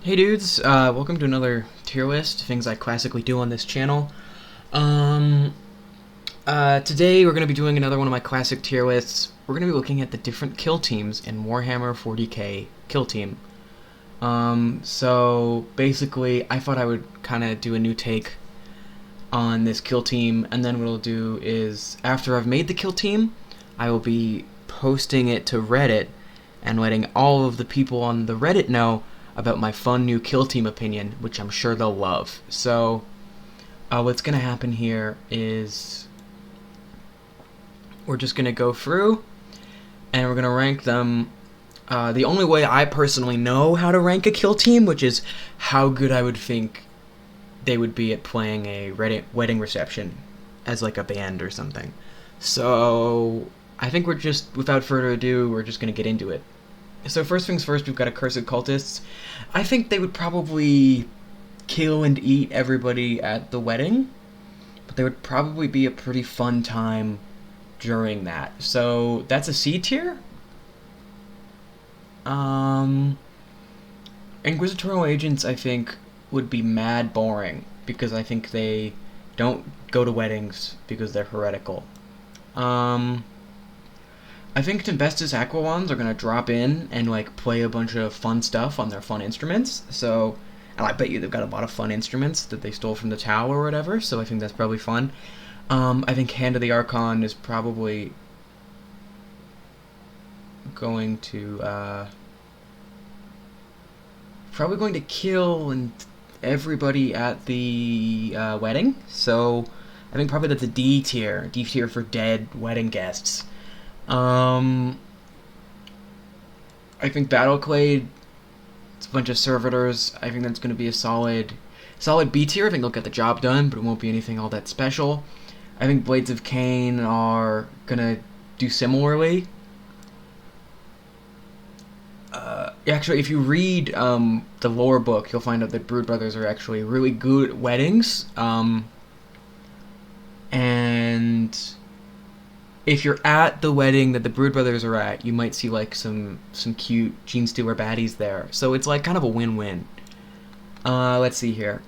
Hey dudes, welcome to another tier list, things I classically do on this channel. Today we're going to be doing another one of my classic tier lists. We're going to be looking at the different kill teams in Warhammer 40k Kill Team. So basically, I thought I would kind of do a new take on this kill team, and then what I'll do is, after I've made the kill team, I will be posting it to Reddit and letting all of the people on the Reddit know about my fun new kill team opinion, which I'm sure they'll love. So, what's gonna happen here is we're just gonna go through and we're gonna rank them. The only way I personally know how to rank a kill team, which is how good I would think they would be at playing a Reddit wedding reception as like a band or something. So, I think we're just, without further ado, we're just gonna get into it. So first things first, we've got Accursed Cultists. I think they would probably kill and eat everybody at the wedding, but they would probably be a pretty fun time during that. So that's a C tier. Inquisitorial Agents, I think, would be mad boring, because I think they don't go to weddings because they're heretical. I think Tempestus Aquawans are gonna drop in and like play a bunch of fun stuff on their fun instruments. So, and I bet you they've got a lot of fun instruments that they stole from the tower or whatever. So I think that's probably fun. I think Hand of the Archon is probably going to kill and everybody at the wedding. So I think probably that's a D tier. D tier for dead wedding guests. I think Battleclade, it's a bunch of servitors. I think that's going to be a solid B tier. I think they'll get the job done, but it won't be anything all that special. I think Blades of Cain are going to do similarly. Actually, if you read the lore book, you'll find out that Brood Brothers are actually really good at weddings. And if you're at the wedding that the Brood Brothers are at, you might see like some cute Gene Stealer baddies there. So it's like kind of a win-win. Let's see here.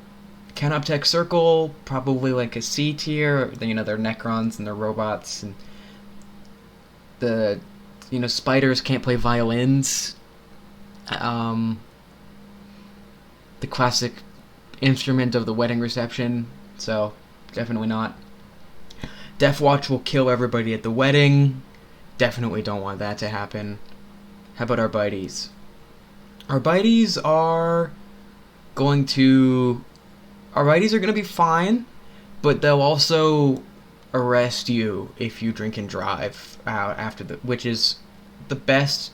Canoptech Circle, probably like a C tier. You know, they're Necrons and they're robots, and the spiders can't play violins. The classic instrument of the wedding reception. So definitely not. Deathwatch will kill everybody at the wedding. Definitely don't want that to happen. How about Arbites? Arbites are going to be fine, but they'll also arrest you if you drink and drive out after which is the best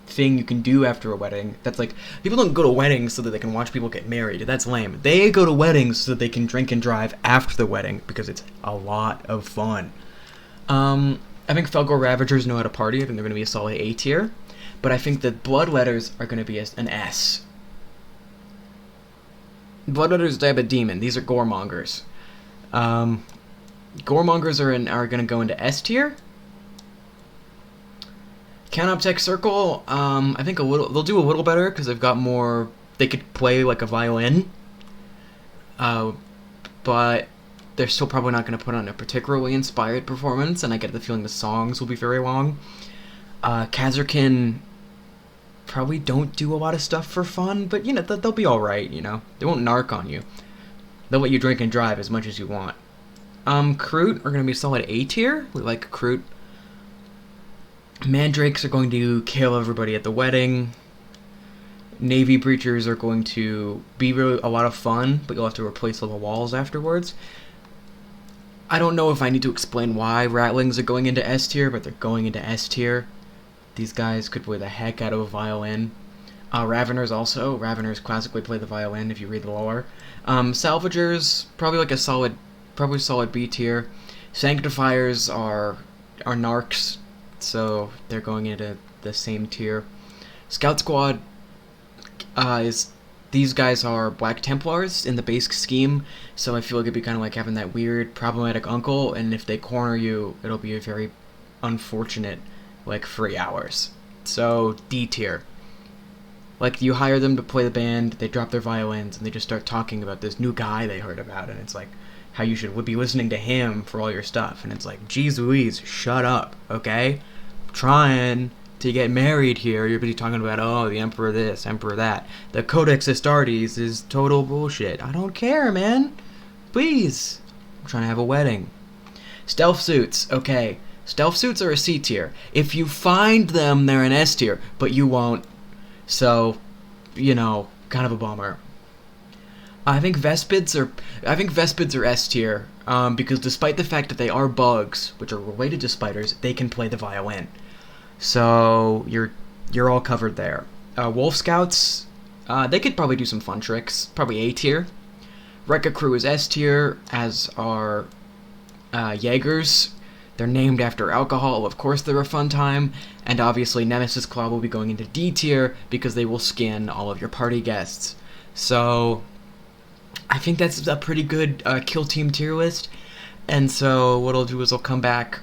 thing you can do after a wedding. That's like, people don't go to weddings so that they can watch people get married. That's lame. They go to weddings so that they can drink and drive after the wedding, because it's a lot of fun. I think Felgor Ravagers know how to party. I think they're going to be a solid A tier, but I think that Bloodletters are going to be an S. Bloodletters Dab a Demon. These are Goremongers. Goremongers are going to go into S tier. Canoptech Circle, I think they'll do a little better because they've got more. They could play like a violin, but they're still probably not going to put on a particularly inspired performance, and I get the feeling the songs will be very long. Kazarkin probably don't do a lot of stuff for fun, but they'll be all right. They won't narc on you. They'll let you drink and drive as much as you want. Kroot are going to be solid A tier. We like Kroot. Mandrakes are going to kill everybody at the wedding. Navy Breachers are going to be really a lot of fun, but you'll have to replace all the walls afterwards. I don't know if I need to explain why Ratlings are going into S tier, but they're going into S tier. These guys could play the heck out of a violin. Raveners also. Raveners classically play the violin if you read the lore. Salvagers, probably like a solid B tier. Sanctifiers are narcs, so they're going into the same tier. Scout Squad these guys are Black Templars in the base scheme, so I feel like it'd be kind of like having that weird problematic uncle, and if they corner you, it'll be a very unfortunate like 3 hours. So D tier. Like, you hire them to play the band, they drop their violins, and they just start talking about this new guy they heard about, and it's like, how you should be listening to him for all your stuff. And it's like, geez Louise, shut up, okay? I'm trying to get married here. You're busy talking about, oh, the emperor this, emperor that. The Codex Astartes is total bullshit. I don't care, man. Please. I'm trying to have a wedding. Stealth suits, okay. Stealth suits are a C tier. If you find them, they're an S tier, but you won't. So, you know, kind of a bummer. I think Vespids are S tier, because despite the fact that they are bugs, which are related to spiders, they can play the violin. So you're all covered there. Wolf Scouts, they could probably do some fun tricks. Probably A tier. Rekka Crew is S tier, as are Jaegers. They're named after alcohol. Of course, they're a fun time. And obviously, Nemesis Claw will be going into D tier because they will skin all of your party guests. So I think that's a pretty good kill team tier list. And so what I'll do is I'll come back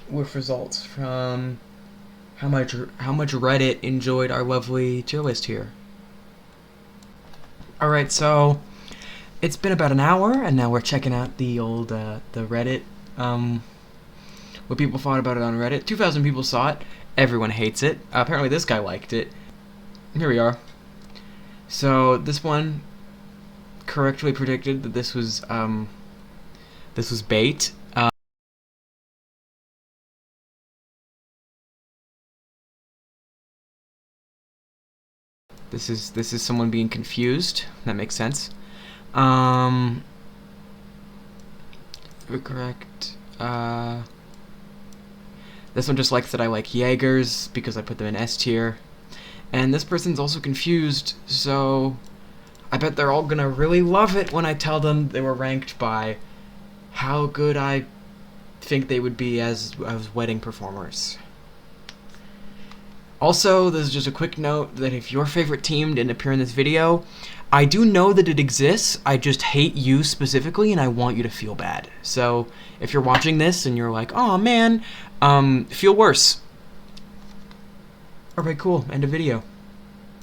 with results from how much Reddit enjoyed our lovely tier list here. All right, so it's been about an hour, and now we're checking out the old the Reddit. What people thought about it on Reddit. 2,000 people saw it. Everyone hates it. Apparently this guy liked it. Here we are. So this one correctly predicted that this was bait. This is someone being confused. That makes sense. Correct. This one just likes that I like Jaegers because I put them in S tier. And this person's also confused, so I bet they're all gonna really love it when I tell them they were ranked by how good I think they would be as wedding performers. Also, this is just a quick note that if your favorite team didn't appear in this video, I do know that it exists, I just hate you specifically and I want you to feel bad. So, if you're watching this and you're like, oh man, feel worse. Alright, cool, end of video.